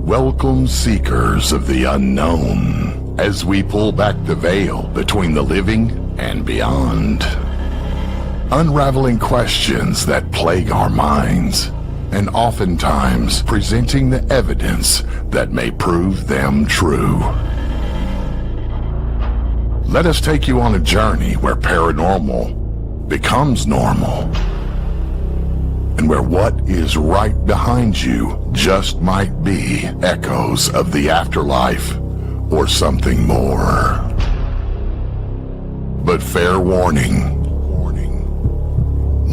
Welcome, seekers of the unknown, as we pull back the veil between the living and beyond. Unraveling questions that plague our minds, and oftentimes presenting the evidence that may prove them true. Let us take you on a journey where paranormal becomes normal, and where what is right behind you just might be echoes of the afterlife or something more. But fair warning,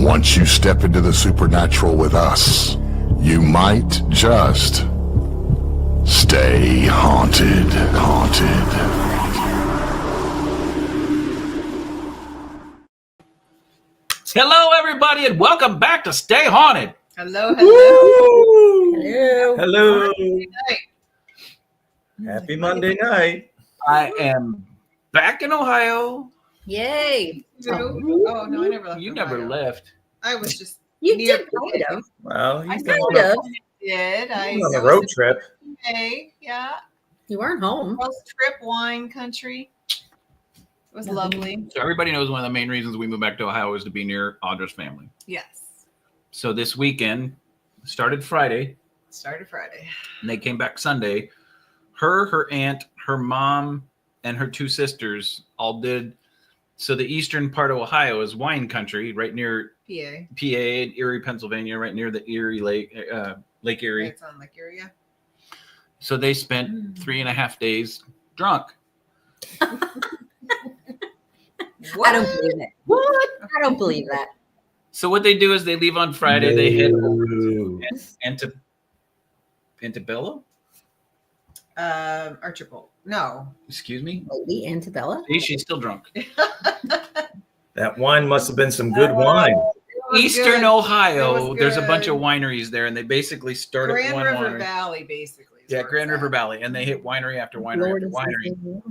once you step into the supernatural with us, you might just stay haunted. Hello, everybody, and welcome back to Stay Haunted. Hello. Hello. Happy Monday night. I am back in Ohio. Yay. Oh, no, I never left. You never left. I was just You near did kind of. Well, I you kind of. did. I on a road trip. Hey, yeah. You weren't home. Girls trip, wine country. It was lovely. So everybody knows one of the main reasons we moved back to Ohio is to be near Audra's family. Yes. So this weekend started Friday, Started Friday. and they came back Sunday. Her aunt, her mom, and her two sisters all did. So the eastern part of Ohio is wine country, right near PA. Erie, Pennsylvania, right near the Erie Lake, Lake Erie. It's on Lake Erie. So they spent 3.5 days drunk. I don't believe it. What? I don't believe that. So what they do is they leave on Friday. They head over No. to Antebellum. Archibald. No. Excuse me. Lady Antebella? See, she's still drunk. That wine must have been some good wine. Eastern It Ohio. was There's a bunch of good. wineries there, and they basically start at Grand one River winery. Valley, basically. is Yeah, where Grand it's River at. Valley, and they hit winery after winery Lord after is winery. listening.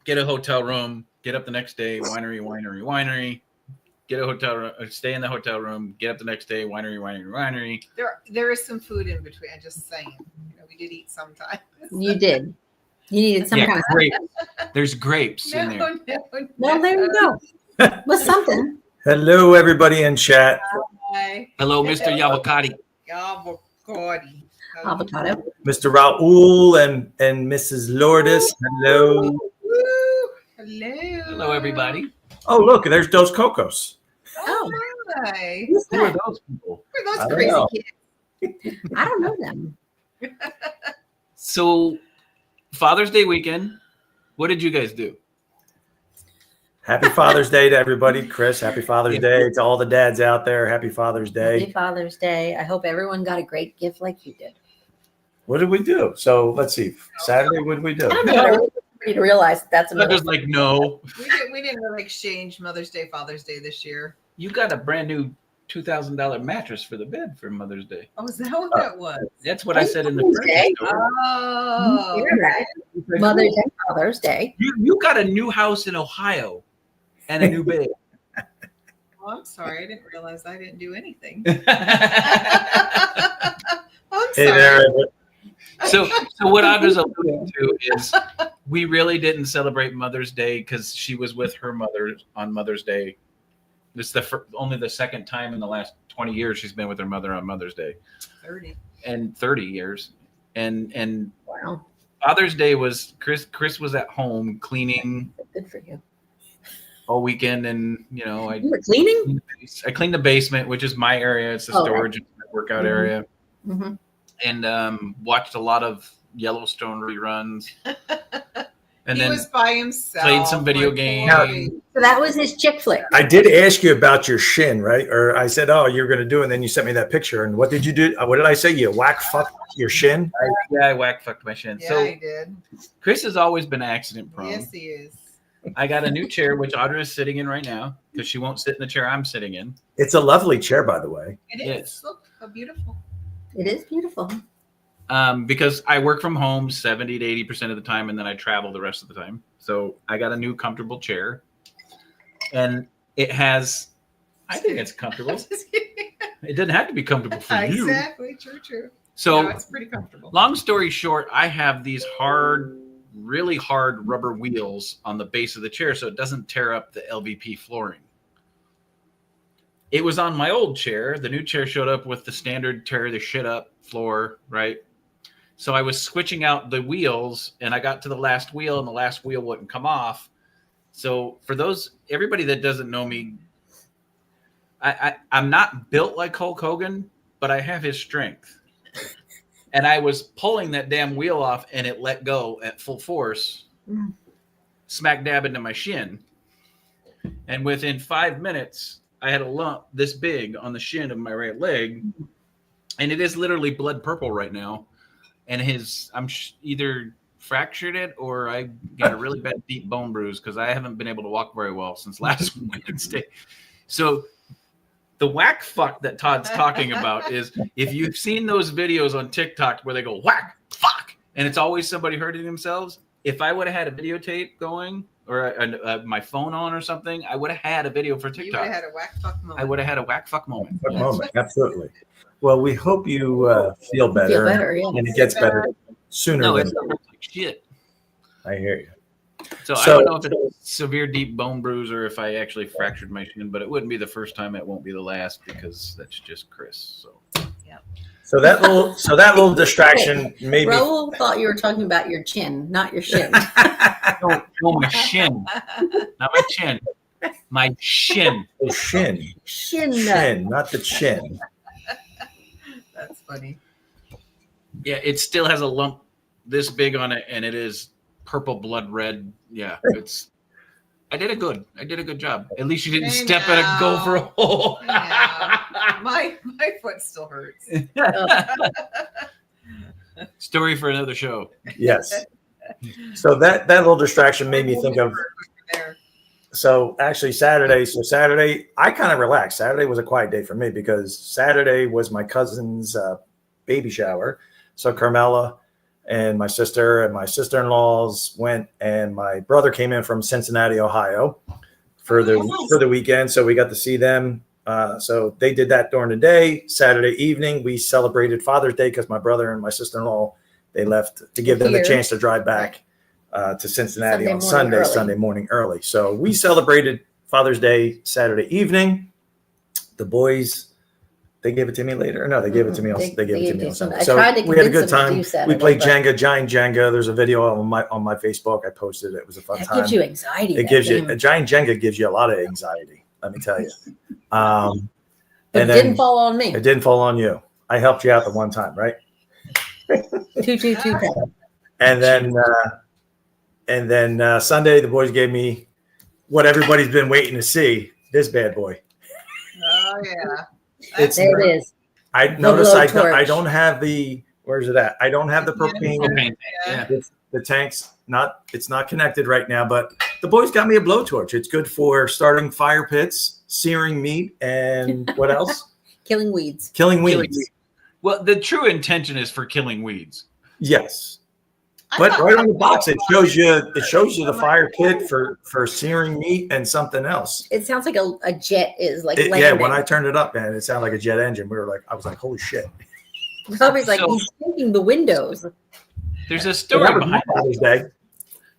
Get a hotel room. Get up the next day. Winery. Get a hotel room. Stay in the hotel room. Get up the next day. Winery. There is some food in between. I'm just saying. We did eat sometimes. You did. You needed some Yeah, kind of grapes. There's grapes in there. No. Well, there you go. With something. Hello, everybody in chat. Hi. Hello, Mr. Yavakati. Avocado. Avocado. Mr. Raul and Mrs. Lourdes. Hello. Woo. Hello. Hello, everybody. Oh, look, there's Dos Cocos. Oh, hi. Who's Who are that? those people? Who are I those don't crazy know. kids? I don't know them. So, Father's Day weekend, what did you guys do? Happy Father's Day to everybody. Chris, happy Father's Day to all the dads out there. Happy Father's Happy Day. Father's Day. I hope everyone got a great gift like you did. What did we do? So let's see. Saturday, what did we do? I don't know. I want everybody to realize that that's I'm another. just like, no. We didn't really exchange Mother's Day, Father's Day this year. You got a brand new $2,000 mattress for the bed for Mother's Day. Oh, is that what that was? That's what I said in the Mother's first Day. story. Oh. Hear that? Mother's and Father's Day. You got a new house in Ohio and a new bed. Oh, I'm sorry. I didn't realize I didn't do anything. so I'm Hey sorry. there. what Audra's alluding to is we really didn't celebrate Mother's Day because she was with her mother on Mother's Day. This is only the second time in the last 20 years she's been with her mother on Mother's Day. 30. And 30 years. And Wow. Father's Day was Chris was at home cleaning Good for you. all weekend, and You were cleaning? I cleaned the basement, which is my area. It's the Oh, storage and workout Mhm. area, Mm-hmm. and watched a lot of Yellowstone reruns, and He then was by himself. played some video my games. boy. So that was his chick flick. I did ask you about your shin, right? Or I said, oh, you're going to do it. And then you sent me that picture. And what did you do? What did I say? You whack fuck your shin? I whack fucked my shin. Yeah, So I did. Chris has always been accident prone. Yes, he is. I got a new chair, which Audra is sitting in right now because she won't sit in the chair I'm sitting in. It's a lovely chair, by the way. It is. Yes. Look how beautiful. It is beautiful. Because I work from home 70 to 80% of the time, and then I travel the rest of the time. So I got a new comfortable chair, and it has, I think it's comfortable. Just kidding. It doesn't have to be comfortable for you. Exactly. True. So No, it's pretty comfortable. long story short, I have these really hard rubber wheels on the base of the chair so it doesn't tear up the LVP flooring. It was on my old chair. The new chair showed up with the standard tear the shit up floor, right? So I was switching out the wheels, and I got to the last wheel, and the last wheel wouldn't come off. So for everybody that doesn't know me, I'm not built like Hulk Hogan, but I have his strength. And I was pulling that damn wheel off, and it let go at full force, smack dab into my shin. And within 5 minutes, I had a lump this big on the shin of my right leg, and it is literally blood purple right now. And I'm either fractured it or I got a really bad deep bone bruise because I haven't been able to walk very well since last Wednesday. So the whack fuck that Todd's talking about is if you've seen those videos on TikTok where they go whack fuck and it's always somebody hurting themselves. If I would have had a videotape going or my phone on or something, I would have had a video for TikTok. You would have had a whack fuck moment. I would have had a whack fuck moment. Absolutely. Well, we hope you feel better, and it gets better sooner. No, than it's like shit. I hear you. So I don't know if it's a severe deep bone bruise or if I actually fractured my shin, but it wouldn't be the first time. It won't be the last because that's just Chris. So that little distraction maybe. Raul thought you were talking about your chin, not your shin. No, my shin, not my chin, my shin. Oh, shin, not the chin. That's funny. Yeah, it still has a lump this big on it, and it is purple blood red. Yeah, I did a good job. At least you didn't step in a gopher hole. Yeah. My foot still hurts. Story for another show. Yes. So that little distraction made me think of. So actually Saturday, I kind of relaxed. Saturday was a quiet day for me because Saturday was my cousin's baby shower. So Carmela and my sister and my sister-in-laws went, and my brother came in from Cincinnati, Ohio for the weekend. So we got to see them. So they did that during the day. Saturday evening, we celebrated Father's Day because my brother and my sister-in-law, they left to give them the chance to drive back to Cincinnati on Sunday morning early. So we celebrated Father's Day Saturday evening. The boys, they gave it to me later. No, they gave it to me. They gave it to me on Sunday. So we had a good time. We played Jenga, giant Jenga. There's a video on my Facebook. I posted it. It was a fun time. It gives you anxiety. It gives you a giant Jenga gives you a lot of anxiety. Let me tell you. And it didn't fall on me. It didn't fall on you. I helped you out the one time, right? 2. And then Sunday, the boys gave me what everybody's been waiting to see. This bad boy. Oh yeah. There it is. I noticed I don't have the. Where's it at? I don't have the propane. Yeah. The tank's it's not connected right now, but the boys got me a blowtorch. It's good for starting fire pits, searing meat, and what else? Killing weeds. Killing weeds. Well, the true intention is for killing weeds. Yes. But right on the box, it shows you the fire pit for searing meat and something else. It sounds like a jet is like yeah. When I turned it up, man, it sounded like a jet engine. I was like, holy shit. Robbie's like, he's taking the windows. There's a story behind this.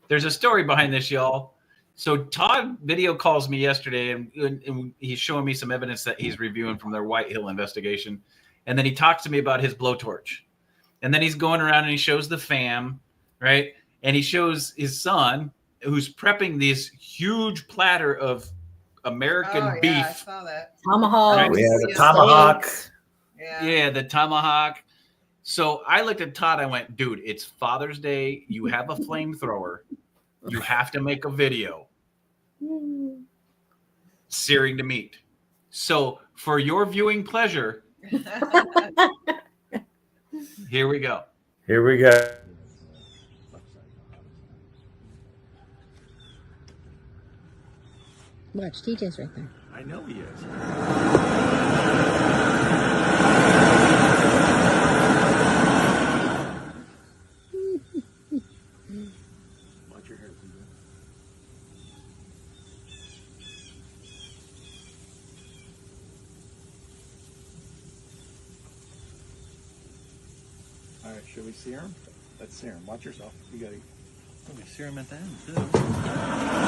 There's a story behind this, y'all. So Todd video calls me yesterday, and he's showing me some evidence that he's reviewing from their White Hill investigation, and then he talks to me about his blowtorch, and then he's going around and he shows the fam. Right. And he shows his son who's prepping this huge platter of American beef. Yeah, I saw that. Tomahawk. Right? Yeah, the tomahawk. Yeah, the tomahawk. So I looked at Todd. I went, dude, it's Father's Day. You have a flamethrower. You have to make a video. Searing the meat. So for your viewing pleasure, here we go. Here we go. Watch, TJ's right there. I know he is. Watch your hair, TJ. right, should we sear him? Let's sear him. Watch yourself. You gotta. We sear him at the end, too.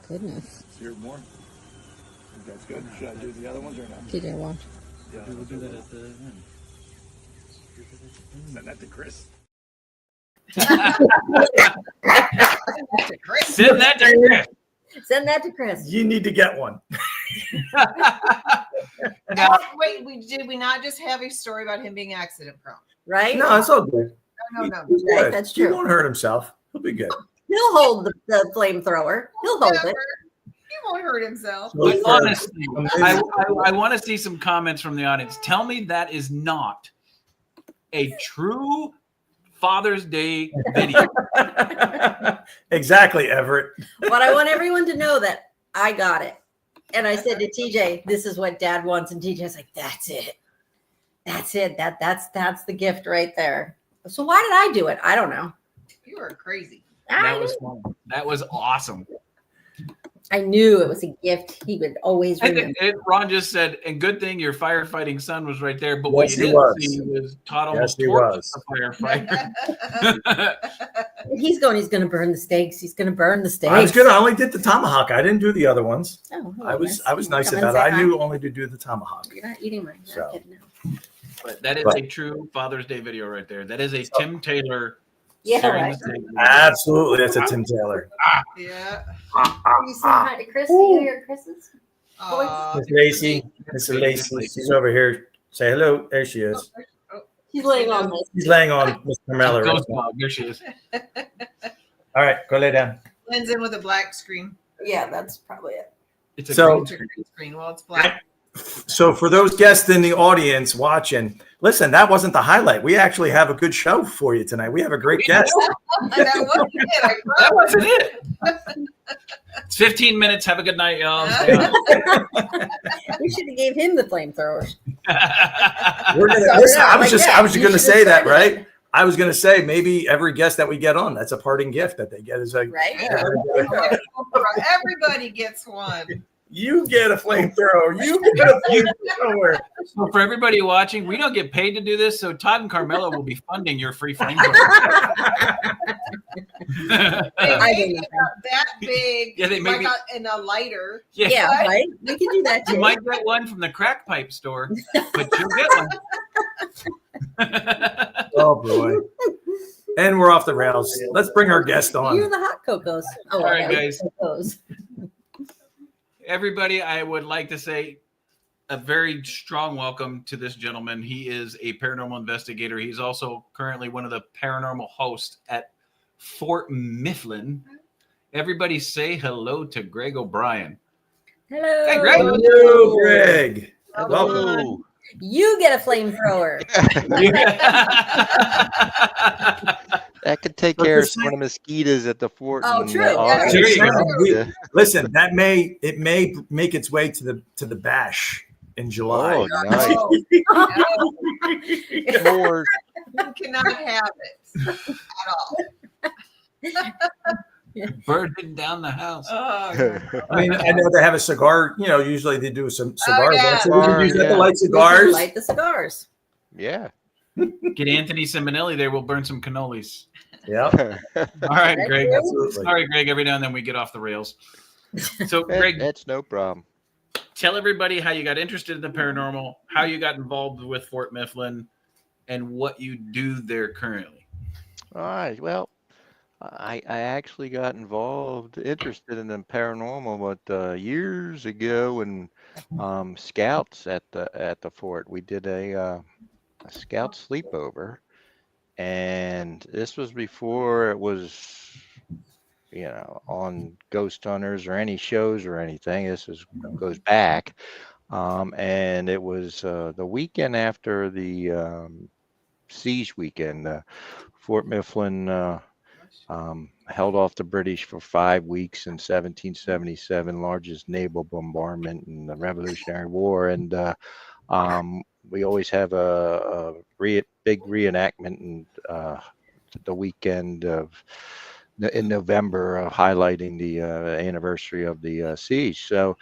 Goodness. Sear more. Think that's good. Should I do the other ones or not? TJ, watch. Yeah, We'll do that at the end. Send that to Chris. Send that to Chris. Send that to Chris. You need to get one. Now, wait, did we not just have a story about him being accident prone? Right? No, it's all good. No. He's Right, good. that's He true. won't hurt himself. He'll be good. He'll hold the flamethrower. He'll hold it. He won't hurt himself. But Look for honestly, amazing- I want to see some comments from the audience. Tell me that is not a true Father's Day video. Exactly, Everett. But I want everyone to know that I got it. And I said to TJ, this is what Dad wants. And TJ's like, that's it. That's it. That's the gift right there. So why did I do it? I don't know. You are crazy. That was fun. That was awesome. I knew it was a gift. He would always remember. Ron just said, and good thing your firefighting son was right there. But Yes, what he you didn't was. see was Todd Yes, almost he torched was. the firefighter. He's going to burn the steaks. He's going to burn the steaks. I was good. I only did the tomahawk. I didn't do the other ones. Oh, I was nice Come about and it. say I hi. knew only to do the tomahawk. You're not eating mine. So. Okay, no. But that is But- a true Father's Day video right there. That is a Tim Taylor. Yeah, searing right. the steak video. Absolutely, that's a Tim Taylor. Yeah. Are you saying hi to Chris? Do you hear Chris's? Miss Lacey, Miss Lacey, she's over here. Say hello. There she is. He's laying on this. She's laying on Mr. Carmela. Right Ghost now. dog. There she is. All right, go lay down. Blends in with a black screen. Yeah, that's probably it. It's a So- green It's a green screen. Well, it's black. So for those guests in the audience watching, listen, that wasn't the highlight. We actually have a good show for you tonight. We have a great guest. That wasn't it, I That promise. wasn't it. It's 15 minutes. Have a good night, y'all. We should have gave him the flamethrower. We're gonna So, listen. yeah, I was like that. just You gonna should have say that, started right? I was gonna say maybe every guest that we get on, that's a parting gift that they get. Is like, Right? Everybody gets one. you get a flamethrower. You get a flamethrower. So for everybody watching, we don't get paid to do this, so Todd and Carmela will be funding your free flamethrower. They I make do it that big, Yeah, they make like it- in a lighter. Yeah, right? We can do that You too. might get one from the crack pipe store, but you'll get one. Oh boy. And we're off the rails. Let's bring our guest You're on. the hot cocos. Oh, All right, okay. guys. Cocos. Everybody, I would like to say a very strong welcome to this gentleman. He is a paranormal investigator. He's also currently one of the paranormal hosts at Fort Mifflin. Everybody say hello to Greg O'Brien. Hello. Hey, Greg. Hello, Greg. Welcome. Hello. You get a flamethrower. That could take But care the of some of the mosquitoes at the fort. Oh, and, true. all Yeah. that. There you Yeah. Listen, that may make its way to the bash in July. Oh, nice. No, More. you cannot have it at all. Burning down the house. Oh, I mean, I know they have a cigar. You know, usually they do some cigars. yeah. So we can use that to Yeah. light cigars. Light the cigars. Yeah. Get Anthony Simonelli there. We'll burn some cannolis. Yeah, All right, Greg. absolutely. Sorry, Greg. Every now and then we get off the rails. So, Greg, That's no problem. tell everybody how you got interested in the paranormal, how you got involved with Fort Mifflin, and what you do there currently. All right. Well, I actually got interested in the paranormal, but years ago when scouts at the fort, we did a scout sleepover, and this was before it was, on Ghost Hunters or any shows or anything. Goes back. And it was the weekend after the siege weekend. Fort Mifflin held off the British for 5 weeks in 1777, largest naval bombardment in the Revolutionary War. And we always have a big reenactment and the weekend of in November, highlighting the anniversary of the siege. So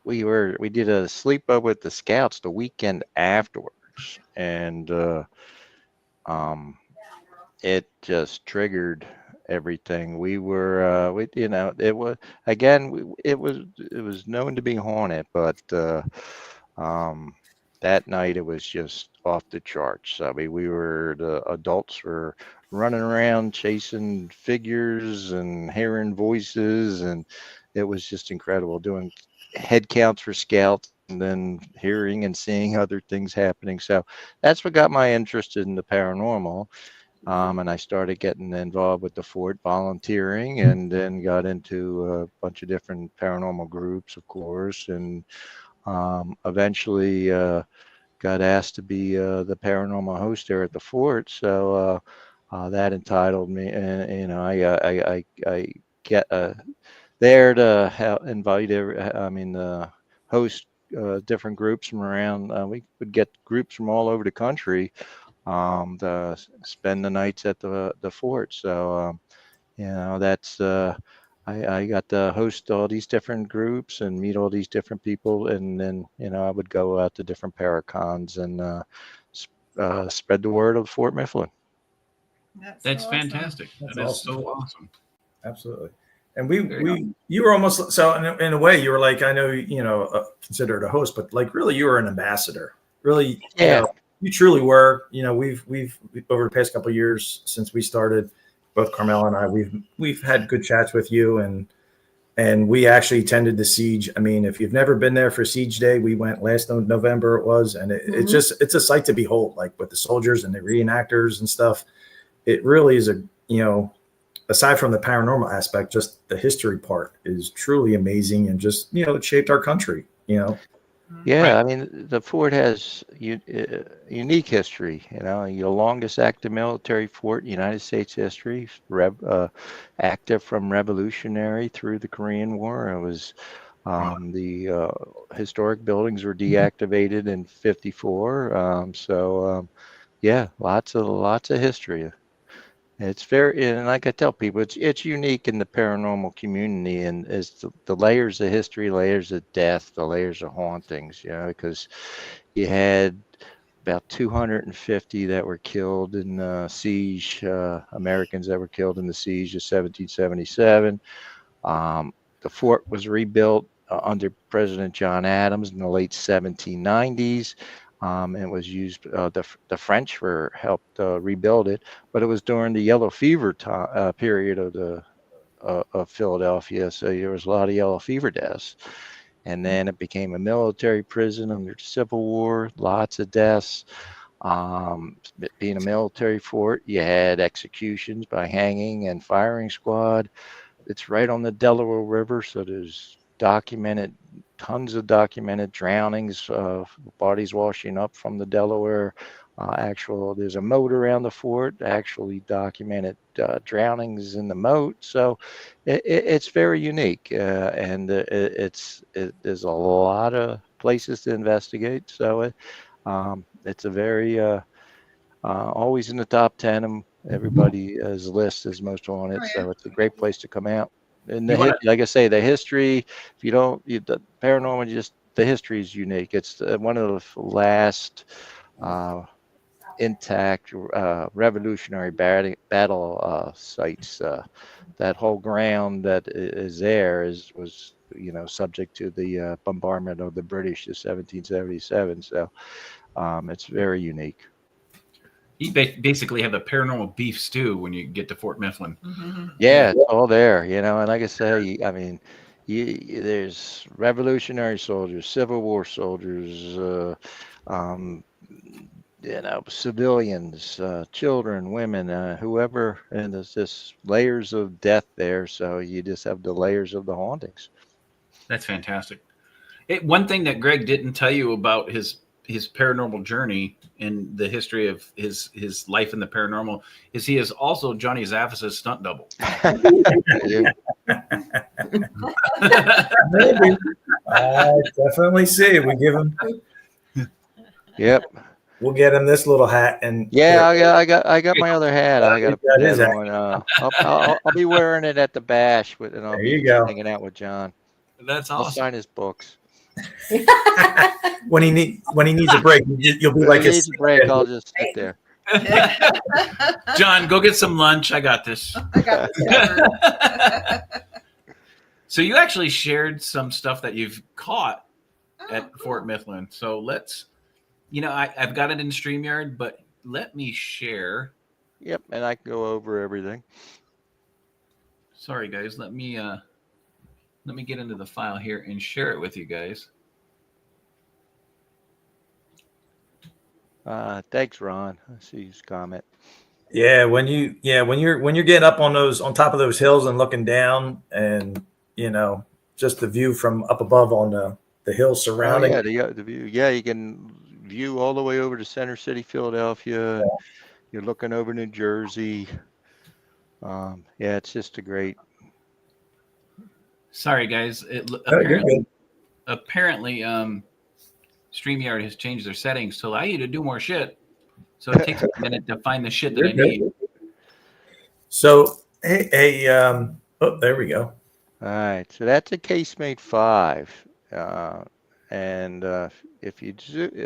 we did a sleepover with the scouts the weekend afterwards, and it just triggered everything. We were, it was again, it was known to be haunted, but um, that night it was just off the charts. I mean, the adults were running around chasing figures and hearing voices, and it was just incredible doing head counts for scouts and then hearing and seeing other things happening. So that's what got my interest in the paranormal. And I started getting involved with the fort, volunteering, and then got into a bunch of different paranormal groups, of course, and eventually got asked to be the paranormal host there at the fort. So that entitled me, and I get there to invite host different groups from around. We would get groups from all over the country to spend the nights at the fort. So that's I got to host all these different groups and meet all these different people, and then I would go out to different paracons and spread the word of Fort Mifflin. That's so fantastic. That's That is awesome. so awesome. Absolutely. And you were almost, so in a way you were like, I know, considered a host, but like really you were an ambassador, really. Yeah. You truly were. We've over the past couple of years since we started, both Carmela and I, we've had good chats with you, and we actually attended the siege. I mean, if you've never been there for Siege Day, we went last November it was, and it's a sight to behold, like with the soldiers and the reenactors and stuff. It really is aside from the paranormal aspect, just the history part is truly amazing, and just it shaped our country. Yeah, Right. I mean, the fort has unique history. The longest active military fort in United States history, active from Revolutionary through the Korean War. It was the historic buildings were deactivated in '54. Yeah, lots of history. It's very, and like I tell people, it's unique in the paranormal community, and it's the layers of history, layers of death, the layers of hauntings. Because you had about 250 that were killed in the siege, Americans that were killed in the siege of 1777. The fort was rebuilt under President John Adams in the late 1790s. And was used. The French helped rebuild it, but it was during the yellow fever period of Philadelphia, so there was a lot of yellow fever deaths. And then it became a military prison under the Civil War. Lots of deaths. Being a military fort, you had executions by hanging and firing squad. It's right on the Delaware River, so there's tons of documented drownings of bodies washing up from the Delaware. There's a moat around the fort, actually documented drownings in the moat. So it's very unique, and there's a lot of places to investigate. So it's a very always in the top 10 of everybody's list as most haunted. So it's a great place to come out. And like I say, the history, if you don't, the paranormal, the history is unique. It's one of the last intact revolutionary battle sites. That whole ground that is there was subject to the bombardment of the British in 1777. So it's very unique. You basically have the paranormal beef stew when you get to Fort Mifflin. Yeah, it's all there, and like I say, I mean, there's Revolutionary soldiers, Civil War soldiers, civilians, children, women, whoever, and there's just layers of death there. So you just have the layers of the hauntings. That's fantastic. One thing that Greg didn't tell you about his paranormal journey and the history of his life in the paranormal is he is also Johnny Zaffis' stunt double. Yeah. Maybe. I definitely see. We give him. Yep. We'll get him this little hat and. Yeah, I got my other hat. I got to He's got put his that hat. on. I'll be wearing it at the bash, and I'll There be you go. hanging out with John. That's I'll awesome. sign his books. When he needs a break, you'll be If like he needs a break, I'll just sit there. John, go get some lunch. I got this. I got this covered. So you actually shared some stuff that you've caught Oh, at cool. Fort Mifflin. So let's, I've got it in StreamYard, but let me share. Yep, and I can go over everything. Sorry, guys. Let me get into the file here and share it with you guys. Thanks, Ron. I see his comment. Yeah, when you're getting up on top of those hills and looking down, and just the view from up above on the hills surrounding. Oh, yeah, the view. Yeah, you can view all the way over to Center City, Philadelphia. And you're looking over New Jersey. Yeah, it's just a great. Sorry, guys. You're good. Apparently, StreamYard has changed their settings to allow you to do more shit. So it takes a minute to find the shit that You're I need. good. So hey, oh, there we go. All right, so that's a casemate 5, and if you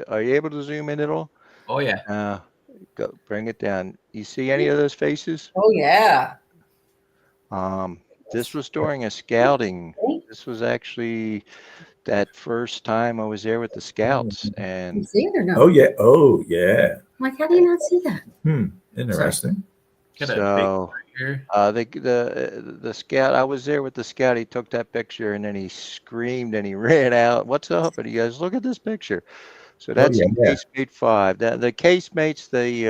are you able to zoom in at all? Oh yeah. Go bring it down. You see any of those faces? Oh yeah. This was during a scouting. This was actually that first time I was there with the scouts, You and see it or no? Oh yeah. I'm like, how do you not see that? Interesting. Got a so big here. the scout. I was there with the scout. He took that picture and then he screamed and he ran out. What's up? And he goes, "Look at this picture." So that's in casemate 5. The casemates, they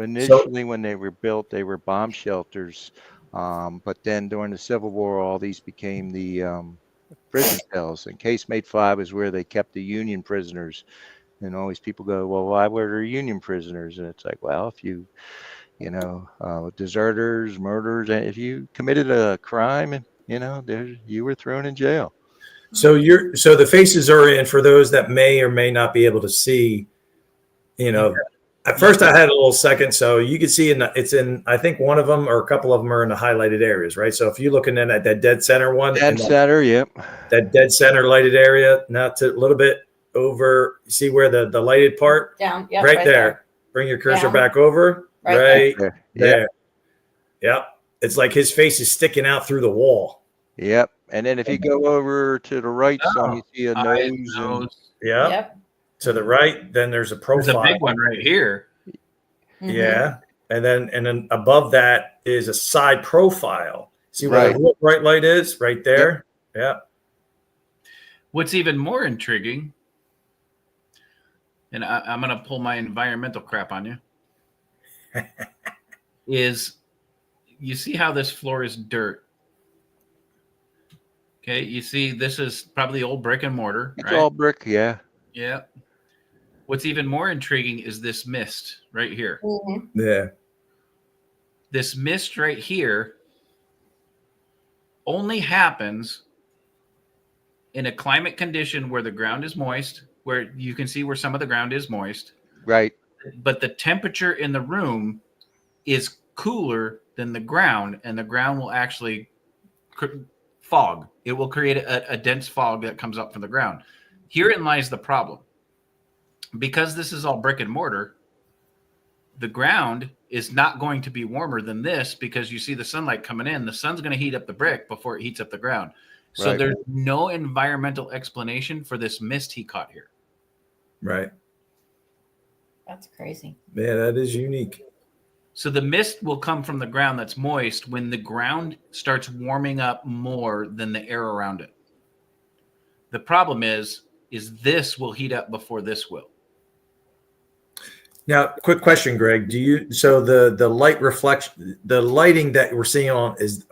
initially when they were built, they were bomb shelters. But then during the Civil War, all these became the prison cells. And casemate 5 is where they kept the Union prisoners. And always people go, "Well, why were there Union prisoners?" And it's like, well, if you deserters, murderers, if you committed a crime, and you were thrown in jail. So the faces are in for those that may or may not be able to see. At first I had a little second, so you can see it's in. I think one of them or a couple of them are in the highlighted areas, right? So if you're looking in at that dead center one, Yep. That dead center lighted area, not to a little bit over. You see where the lighted part Down. Yep, right there. Bring your cursor Down. back over. Right There. Yep. Yep. It's like his face is sticking out through the wall. Yep. And then if you go over to the right some, you see a nose. Yep. To the right, then there's a profile. There's a big one right here. Mhm. Yeah. And then above that is a side profile. See where the real bright light is? Right there. Yep. What's even more intriguing, and I'm going to pull my environmental crap on you, is you see how this floor is dirt. Okay, you see this is probably old brick and mortar. It's right? all brick, yeah. Yeah. What's even more intriguing is this mist right here. Mhm. Yeah. This mist right here only happens in a climate condition where the ground is moist, where you can see where some of the ground is moist. Right. But the temperature in the room is cooler than the ground, and the ground will actually fog. It will create a dense fog that comes up from the ground. Herein lies the problem. Because this is all brick and mortar, the ground is not going to be warmer than this because you see the sunlight coming in. The sun's going to heat up the brick before it heats up the ground. So there's no environmental explanation for this mist he caught here. Right. That's crazy. Yeah, that is unique. So the mist will come from the ground that's moist when the ground starts warming up more than the air around it. The problem is this will heat up before this will. Now, quick question, Greg. Do you so the light reflection, the lighting that we're seeing on is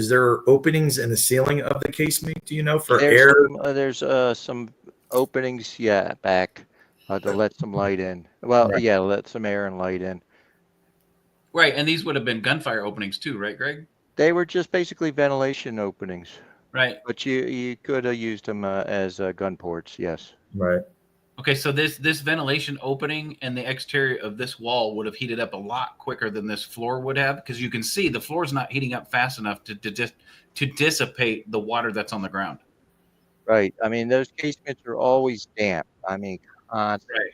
there openings in the ceiling of the casemate? Do you know for air? There's some openings, yeah, back to let some light in. Well, Right. yeah, let some air and light in. Right, and these would have been gunfire openings too, right, Greg? They were just basically ventilation openings, Right. but you could have used them as gun ports. Yes. Right. Okay, so this ventilation opening and the exterior of this wall would have heated up a lot quicker than this floor would have, because you can see the floor is not heating up fast enough to dissipate the water that's on the ground. Right. I mean, those casements are always damp. I mean, constant. Right.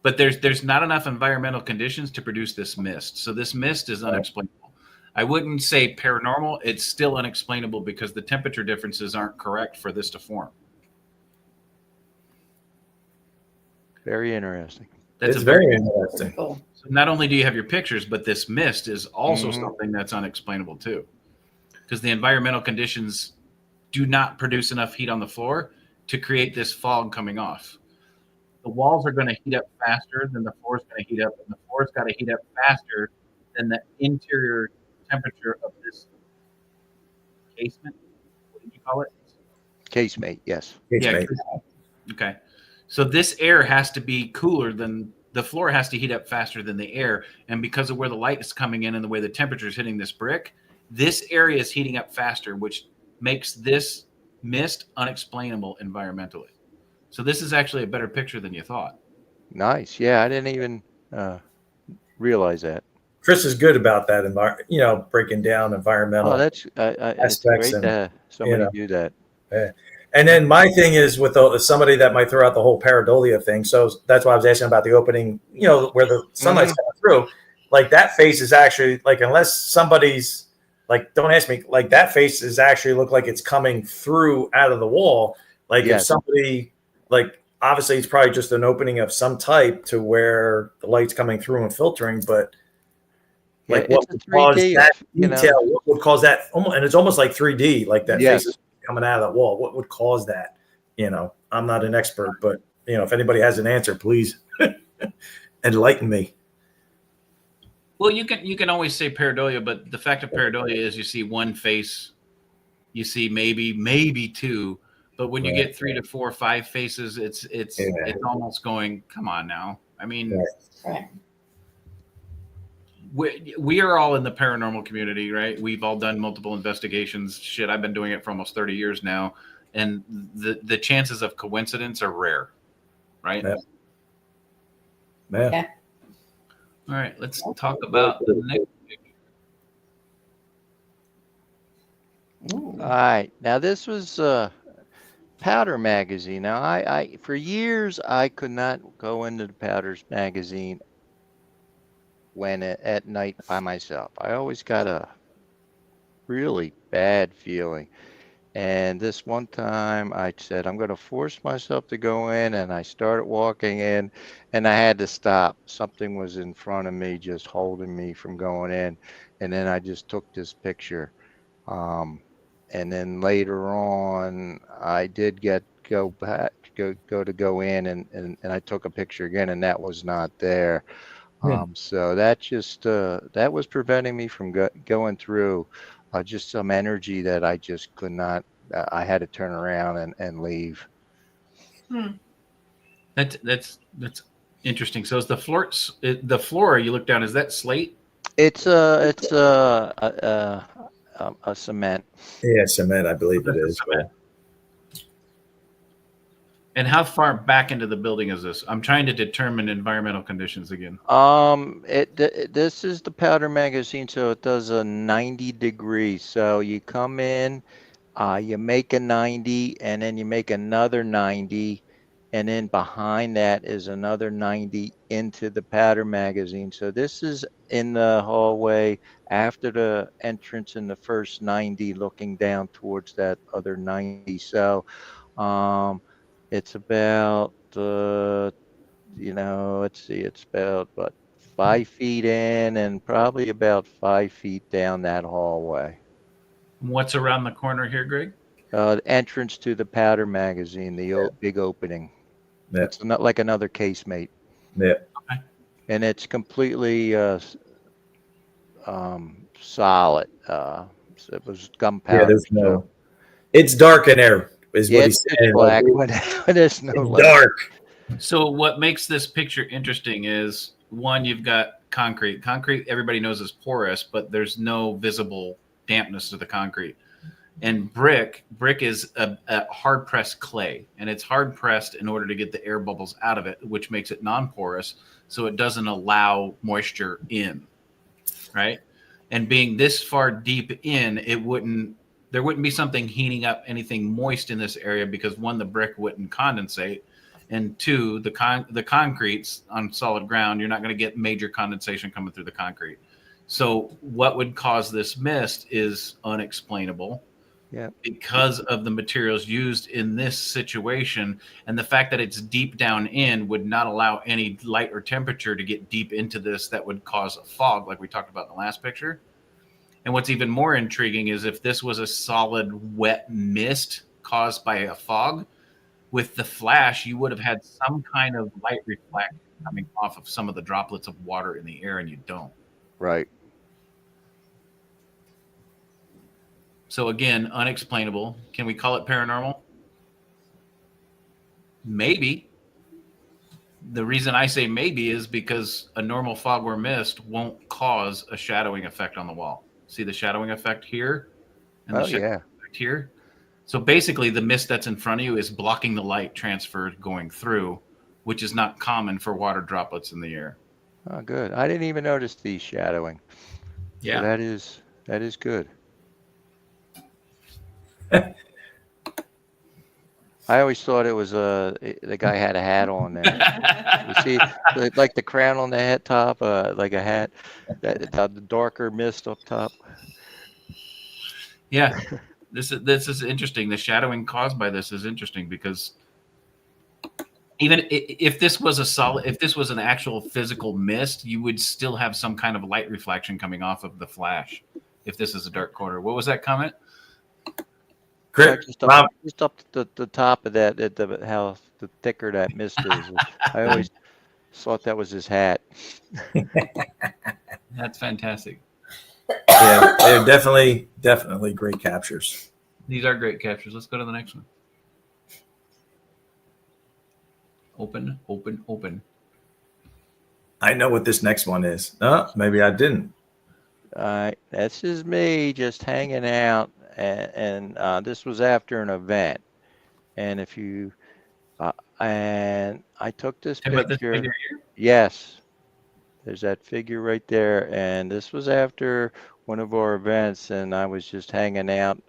But there's not enough environmental conditions to produce this mist. So this mist is unexplainable. I wouldn't say paranormal. It's still unexplainable because the temperature differences aren't correct for this to form. Very interesting. It's very interesting. Cool. So not only do you have your pictures, but this mist is also Mhm. something that's unexplainable too, because the environmental conditions do not produce enough heat on the floor to create this fog coming off. The walls are going to heat up faster than the floor is going to heat up, and the floor's got to heat up faster than the interior temperature of this casement. What did you call it? Casemate, yes. Casemate. Okay. So this air has to be cooler than the floor, has to heat up faster than the air. And because of where the light is coming in and the way the temperature is hitting this brick, this area is heating up faster, which makes this mist unexplainable environmentally. So this is actually a better picture than you thought. Nice. Yeah, I didn't even realize that. Chris is good about that breaking down environmental. Oh, that's it's aspects great to have somebody know. do that. Yeah. And then my thing is with somebody that might throw out the whole pareidolia thing. So that's why I was asking about the opening, where the sunlight's coming through. Like that face is actually like, unless somebody's like, don't ask me, like that face is actually look like it's coming through out of the wall. Like if somebody, like obviously it's probably just an opening of some type to where the light's coming through and filtering, but like what would cause that detail? What would cause that? And it's almost like 3D, like that face is coming out of that wall. What would cause that? I'm not an expert, but if anybody has an answer, please enlighten me. Well, you can always say pareidolia, but the fact of pareidolia is you see one face, you see maybe two, but when you get 3 to 4 or 5 faces, it's almost going, come on now. I mean, Right. we are all in the paranormal community, right? We've all done multiple investigations. Shit, I've been doing it for almost 30 years now, and the chances of coincidence are rare, right? Yeah. Okay. All right, let's talk about the next picture. All right. Now this was Powder magazine. Now I for years I could not go into the Powders magazine when at night by myself. I always got a really bad feeling. And this one time I said, I'm going to force myself to go in, and I started walking in, and I had to stop. Something was in front of me just holding me from going in. And then I just took this picture. And then later on, I did go in, and I took a picture again, and that was not there. So that just that was preventing me from going through just some energy that I just could not. I had to turn around and leave. That's interesting. So is the floor you look down, is that slate? It's a cement. Yeah, cement. I believe it is. Cement. And how far back into the building is this? I'm trying to determine environmental conditions again. This is the Powder magazine, so it does a 90 degrees. So you come in, you make a 90, and then you make another 90, and then behind that is another 90 into the Powder magazine. So this is in the hallway after the entrance in the first 90, looking down towards that other 90. So, it's about, let's see, it's about, 5 feet in and probably about 5 feet down that hallway. What's around the corner here, Greg? The entrance to the Powder magazine, the big opening. Yeah. It's not like another casemate. Yeah. And it's completely solid. So it was Yeah, gunpowder. there's no. It's dark in there, is what he's It's saying. black Like, when there's no it's light. dark. So what makes this picture interesting is one, you've got concrete. Concrete, everybody knows is porous, but there's no visible dampness to the concrete. And brick is a hard pressed clay, and it's hard pressed in order to get the air bubbles out of it, which makes it non-porous, so it doesn't allow moisture in, right? And being this far deep in, there wouldn't be something heating up anything moist in this area because one, the brick wouldn't condensate, and two, the concrete's on solid ground. You're not going to get major condensation coming through the concrete. So what would cause this mist is unexplainable. Yeah. Because of the materials used in this situation, and the fact that it's deep down in would not allow any light or temperature to get deep into this that would cause a fog like we talked about in the last picture. And what's even more intriguing is if this was a solid wet mist caused by a fog, with the flash you would have had some kind of light reflection coming off of some of the droplets of water in the air, and you don't. Right. So again, unexplainable. Can we call it paranormal? Maybe. The reason I say maybe is because a normal fog or mist won't cause a shadowing effect on the wall. See the shadowing effect here? And the shadowing effect here? So basically the mist that's in front of you is blocking the light transfer going through, which is not common for water droplets in the air. Oh, good. I didn't even notice the shadowing. Yeah. So that is good. I always thought it was the guy had a hat on there. You see, like the crown on the head top, like a hat, the darker mist up top. Yeah, this is interesting. The shadowing caused by this is interesting because even if this was if this was an actual physical mist, you would still have some kind of light reflection coming off of the flash. If this is a dark corner, what was that comment? Just up the top of that, how the thicker that mist is. I always thought that was his hat. That's fantastic. Yeah, they're definitely great captures. These are great captures. Let's go to the next one. Open, open, open. I know what this next one is. Oh, maybe I didn't. That's just me just hanging out, and this was after an event. And if you and I took this picture. Yes, there's that figure right there, and this was after one of our events, and I was just hanging out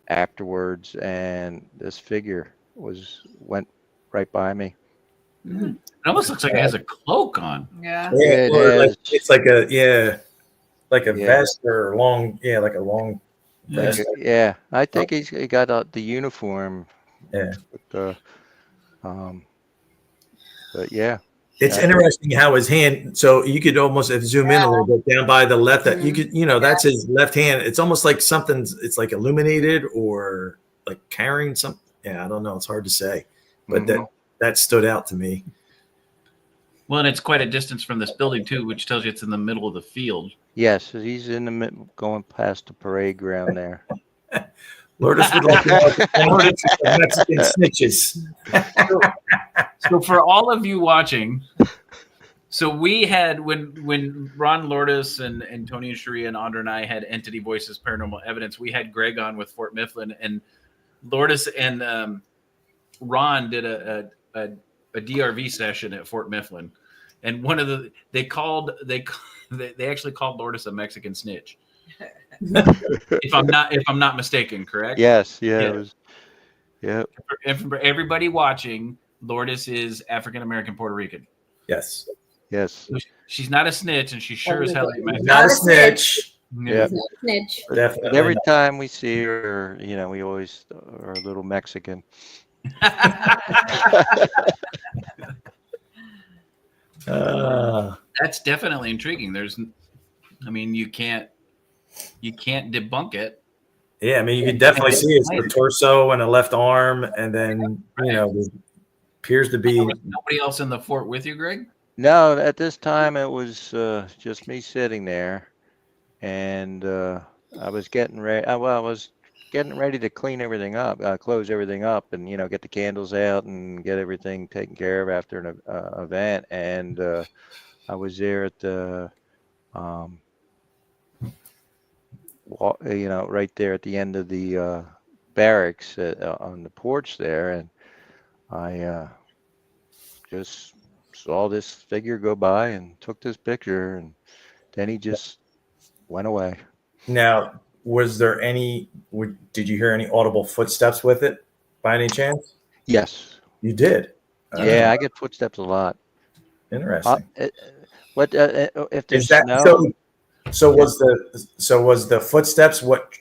afterwards, and this figure went right by me. It almost looks like it has a cloak on. Yeah. It's like a vest or long, like a long vest. Yeah, I think he got the uniform. Yeah. But yeah. It's interesting how his hand, so you could almost zoom in a little bit down by the left, that you could, that's his left hand. It's almost like it's like illuminated or like carrying something. Yeah, I don't know. It's hard to say, but that stood out to me. Well, and it's quite a distance from this building too, which tells you it's in the middle of the field. Yes, he's in the middle, going past the parade ground there. Lourdes would like to know the Mexican snitches. So for all of you watching, so we had when Ron Lourdes and Tony and Sharia and Andra and I had Entity Voices Paranormal Evidence, we had Greg on with Fort Mifflin, and Lourdes and Ron did a DRV session at Fort Mifflin, and they actually called Lourdes a Mexican snitch. if I'm not mistaken, correct? Yes, yeah. It was, yeah. And for everybody watching, Lourdes is African American Puerto Rican. Yes. Yes. So she's not a snitch, and she sure as hell ain't Mexican. Not a snitch. Yeah. Snitch. Definitely. But every time we see her, we always are a little Mexican. That's definitely intriguing. You can't debunk it. Yeah, you can definitely see it's the torso and a left arm, and then appears to be. There was nobody else in the fort with you, Greg? No, at this time it was just me sitting there, and I was getting ready. Well, I was getting ready to clean everything up, close everything up, and get the candles out and get everything taken care of after an event. And I was there at the, um, right there at the end of the barracks on the porch there, and I just saw this figure go by and took this picture, and then he just went away. Now, was there did you hear any audible footsteps with it by any chance? Yes. You did. Yeah, I get footsteps a lot. Interesting. What if there's Is that snow? so? Was the footsteps? What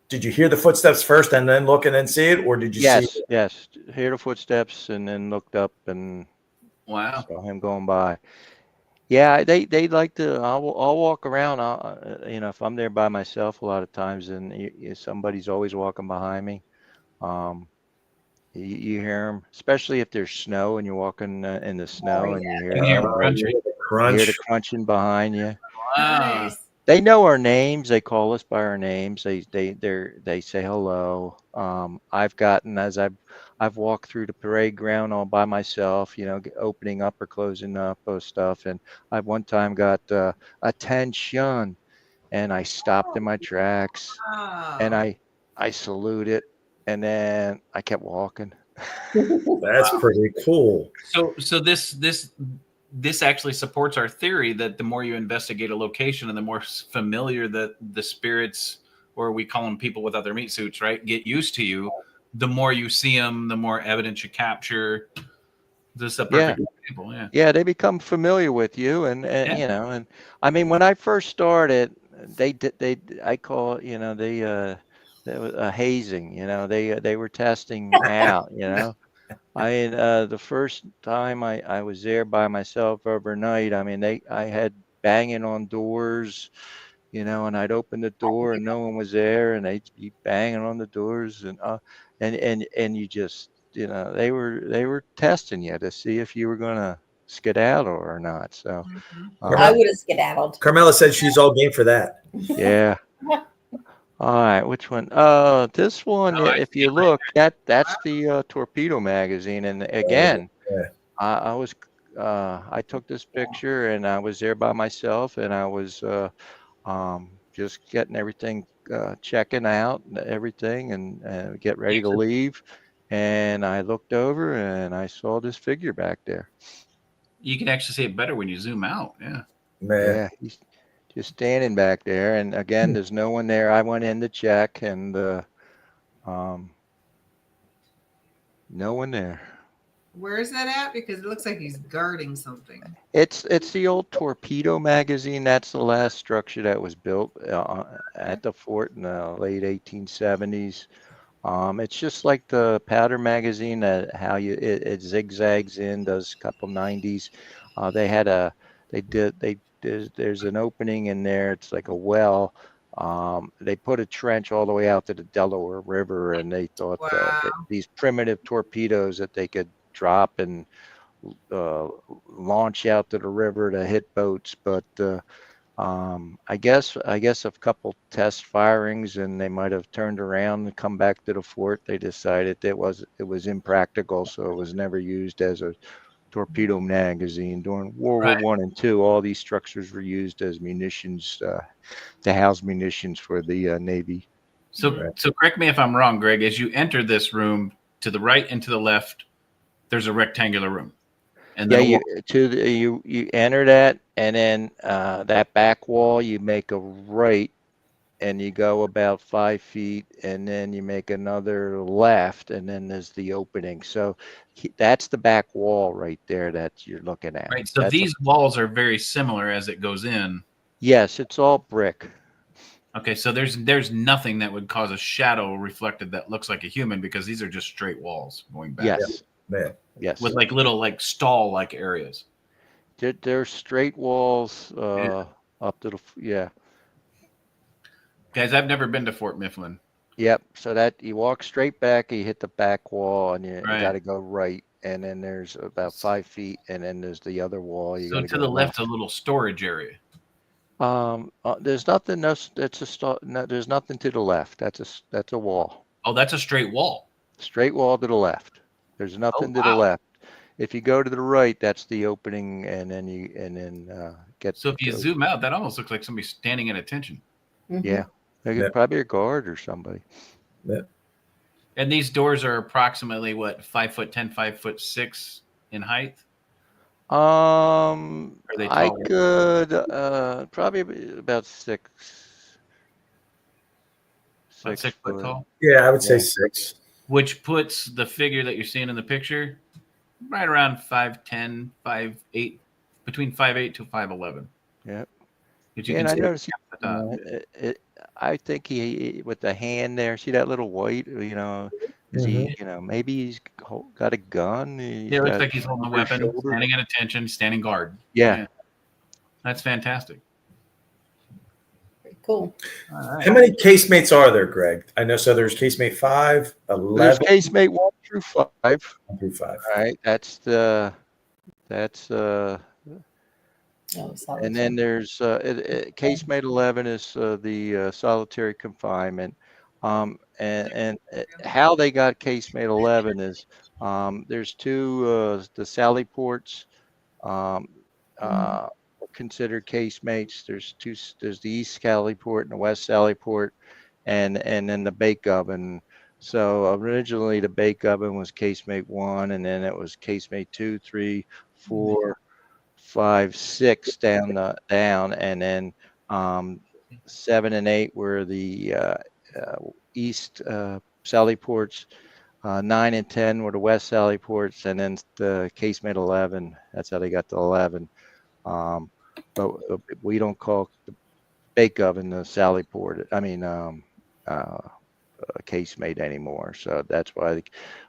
did you hear the footsteps first and then look and then see it, or did you see? Yes, yes. Hear the footsteps and then looked up and Wow. saw him going by. Yeah, they like to. I'll walk around. If I'm there by myself a lot of times, and somebody's always walking behind me. You hear them, especially if there's snow and you're walking in the snow, and you You can hear hear him crunching. the you crunch. hear the crunching behind you. Wow. Nice. They know our names. They call us by our names. They say hello. I've gotten, as I've walked through the parade ground all by myself, opening up or closing up stuff. And I've one time got attention, and I stopped in my tracks, and Wow. I saluted, and then I kept walking. That's pretty cool. So this actually supports our theory that the more you investigate a location and the more familiar that the spirits, or we call them people without their meat suits, right, get used to you, the more you see them, the more evidence you capture. This is a perfect example. Yeah. Yeah, they become familiar with you, and Yeah. and I mean, when I first started, I call it, they was hazing. They were testing out. I mean, the first time I was there by myself overnight, I mean, I had banging on doors, and I'd open the door and no one was there, and they'd be banging on the doors, and you just, they were testing you to see if you were gonna skedaddle or not. So, Mhm. I would have skedaddled. Carmela said she's all game for that. yeah. All right, which one? This one, Oh, I if see you it right look, that's the Torpedo magazine, and again, Yeah. I took this picture, and I was there by myself, and I was just getting everything, checking out everything, and get ready to leave. And I looked over, and I saw this figure back there. You can actually see it better when you zoom out. Yeah. Man. Yeah, he's just standing back there. And again, there's no one there. I went in to check, and um, no one there. Where is that at? Because it looks like he's guarding something. It's the old Torpedo magazine. That's the last structure that was built at the fort in the late 1870s. It's just like the powder magazine, that how it zigzags in, does a couple 90s. There's an opening in there. It's like a well. They put a trench all the way out to the Delaware River, and they thought Wow. that these primitive torpedoes that they could drop and launch out to the river to hit boats. But I guess a couple test firings, and they might have turned around and come back to the fort. They decided it was impractical, so it was never used as a torpedo magazine. During World War One and Two, all these structures were used as munitions, to house munitions for the Navy. So correct me if I'm wrong, Greg. As you enter this room, to the right and to the left, there's a rectangular room. And Yeah, then you enter that, and then that back wall, you make a right, and you go about 5 feet, and then you make another left, and then there's the opening. So that's the back wall right there that you're looking at. right. So That's these walls are very similar as it goes in. yes, it's all brick. Okay, so there's nothing that would cause a shadow reflected that looks like a human, because these are just straight walls going back. Yes, Man. yes. With like little like stall like areas. They're straight walls up to the yeah. Guys, I've never been to Fort Mifflin. Yep. So that you walk straight back, you hit the back wall, and you Right. got to go right. and then there's about 5 feet, and then there's the other wall. You So got to to go the left, a little storage area. There's nothing. That's a no, there's nothing to the left. That's a wall. Oh, that's a straight wall. Straight wall to the left. There's nothing to the wow. left. If you go to the right, that's the opening, and then get. So if you go- zoom out, that almost looks like somebody standing at attention. Yeah, Yeah. probably a guard or somebody. And these doors are approximately what, 5'10", 5'6" in height? Are they I taller? could probably about 6. About 6 foot tall, Yeah, I would say Yeah. 6. which puts the figure that you're seeing in the picture right around 5'10", 5'8", between 5'8" to 5'11". Yep. But you And can I see noticed, at the top. I think he with the hand there. See that little white? Is he? Maybe he's got a gun. He's Yeah, it looks got like he's holding a over his weapon, shoulder. standing at attention, standing guard. Yeah. That's fantastic. Cool. All right. How many casemates are there, Greg? I know. So there's casemate 5, There's 11 casemate 1 through 5. through 5. All right, that's and then there's casemate 11 is the solitary confinement. And how they got casemate 11 is there's 2 the Sally ports considered casemates. There's the East Sally port and the West Sally port, and then the bake oven. So originally the bake oven was casemate 1, and then it was casemate 2, 3, 4, 5, 6 down, and then 7 and 8 were the East Sally ports. 9 and 10 were the West Sally ports, and then the casemate 11. That's how they got to 11. But we don't call the bake oven the Sally port. I mean, casemate anymore. So that's why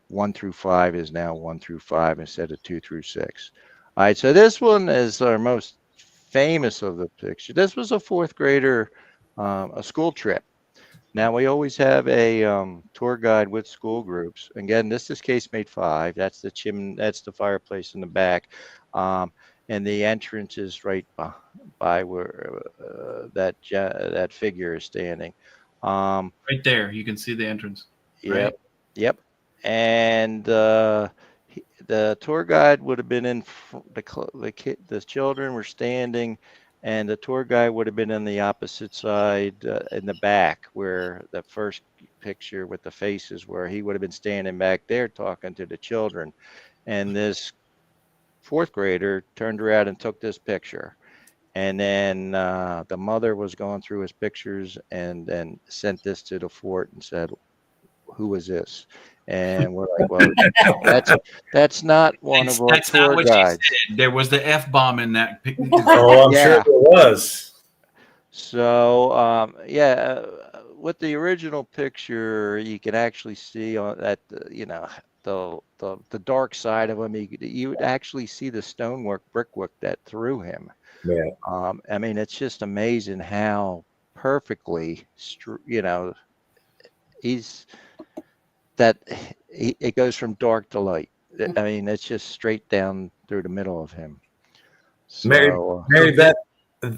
1 through 5 is now 1 through 5 instead of 2 through 6. All right. So this one is our most famous of the picture. This was a 4th grader, a school trip. Now we always have a tour guide with school groups. Again, this is casemate 5. That's the that's the fireplace in the back, and the entrance is right by where that figure is standing. Right there, you can see the entrance. Yep, yep. And the tour guide would have been in the children were standing, and the tour guide would have been on the opposite side in the back where the first picture with the faces where he would have been standing back there talking to the children. And this 4th grader turned around and took this picture. And then the mother was going through his pictures and then sent this to the fort and said, "Who is this?" And we're like, "Well, that's not one of our That's tour not what guides." she said. There was the F-bomb in that picture. Oh, I'm sure Yeah. there was. So with the original picture, you can actually see on that the dark side of him. You would actually see the stonework, brickwork that threw him. Yeah. I mean, it's just amazing how perfectly, it goes from dark to light. I mean, it's just straight down through the middle of him. So, Mary Beth,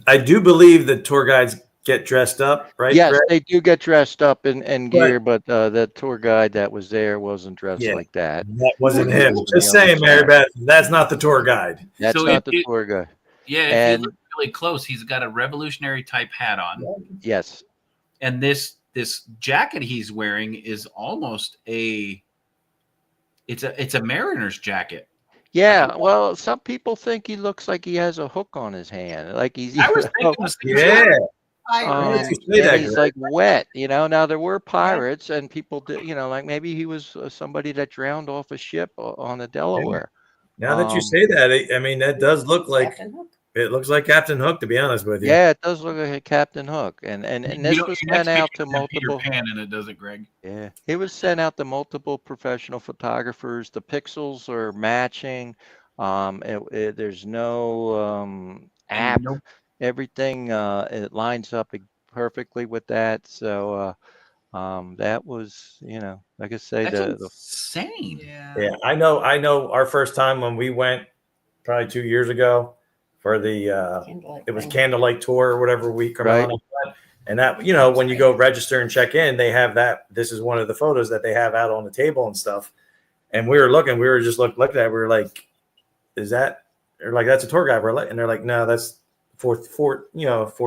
I do believe that tour guides get dressed up, right? yes, Greg? they do get dressed up in gear, but the tour guide that was there wasn't dressed like that. That wasn't him. On Just the other saying, Mary side. Beth, that's not the tour guide. That's So not if the tour guide. Yeah, if And you look really close, he's got a revolutionary type hat on, yes, and this jacket he's wearing is almost it's a mariner's jacket. yeah. Well, some people think he looks like he has a hook on his hand, like he's I was thinking the same Yeah. thing. I you say that, and he's Greg. like wet. Now there were pirates, and people did, like maybe he was somebody that drowned off a ship on the Delaware. Now that you say that, I mean, that does look like it looks like Captain Hook, to be honest with you. Yeah, it does look like a Captain Hook, and this was Your next sent out picture to has Peter multiple. Pan in it, does it, Greg? Yeah, it was sent out to multiple professional photographers. The pixels are matching. There's no app. Nope. Everything it lines up perfectly with that. So that was, like I say, That's the insane. Yeah. Yeah, I know. Our first time when we went, probably 2 years ago, for the Candlelight it was thing. candlelight tour or whatever we come Right. on, and that when you go register and check in, they have that. This is one of the photos that they have out on the table and stuff. And we were just looking at it. We were like, "Is that?" Or like, "That's a tour guide." And they're like, "No, that's fourth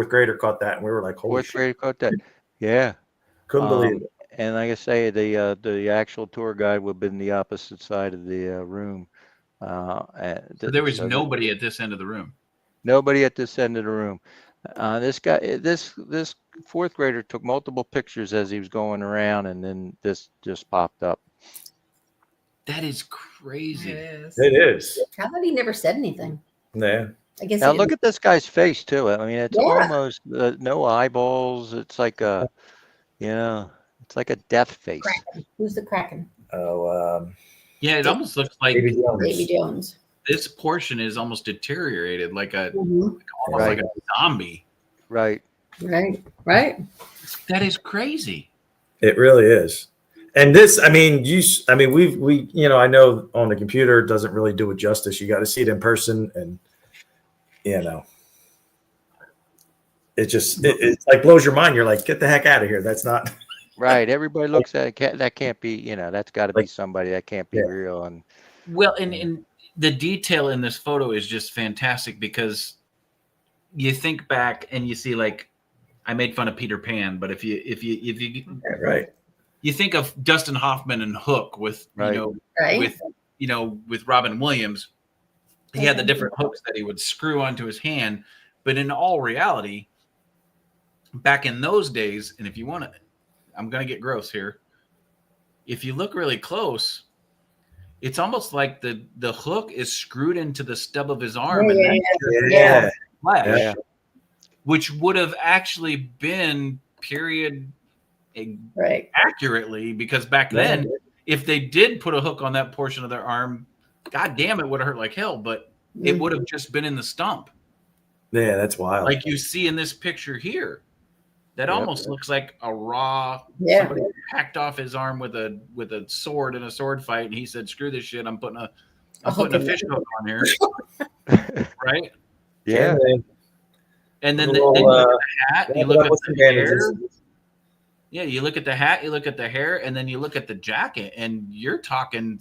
grader caught that." And we were like, "Holy fourth shit!" grade caught that. Yeah. Couldn't believe it. And like I say, the actual tour guide would have been the opposite side of the room. So there was nobody at this end of the room. Nobody at this end of the room. This fourth grader took multiple pictures as he was going around, and then this just popped up. That is crazy. It is. How about he never said anything? Yeah. I guess. Now he look at this guy's face too. I mean, it's Yeah. almost no eyeballs. It's like it's like a death face. Kraken. Who's the Kraken? Oh, Yeah, it almost looks like Davy Jones. Davy Jones. this portion is almost deteriorated, like Mhm. almost like a zombie. Right. Right. That is crazy. It really is. And this, I mean, I know on the computer it doesn't really do it justice. You got to see it in person, and it just it's like blows your mind. You're like, get the heck out of here. That's not Right. Everybody looks at it. That can't be. That's got to be Like- somebody. That can't be Yeah. real. And Well, and the detail in this photo is just fantastic because you think back and you see, like, I made fun of Peter Pan, but if you right. you think of Dustin Hoffman and Hook with Right. Right. with Robin Williams, he had the different hooks that he would screw onto his hand. But in all reality, back in those days, and if you want to, I'm going to get gross here. If you look really close, it's almost like the hook is screwed into the stub of his arm, and that's Yeah. flesh, Yeah. which would have actually been Right. accurately, because back then, if they did put a hook on that portion of their arm, god damn, it would have hurt like hell, but it would have just been in the stump. Yeah, that's wild. Like you see in this picture here. That Yep. almost looks like a raw Yeah. somebody hacked off his arm with a sword in a sword fight, and he said, "Screw this shit, I'm putting a fish hook on here." Right? yeah. And then, Little, then you look at the hat, you look at what's the the hair. bandages? Yeah, you look at the hat, you look at the hair, and then you look at the jacket, and you're talking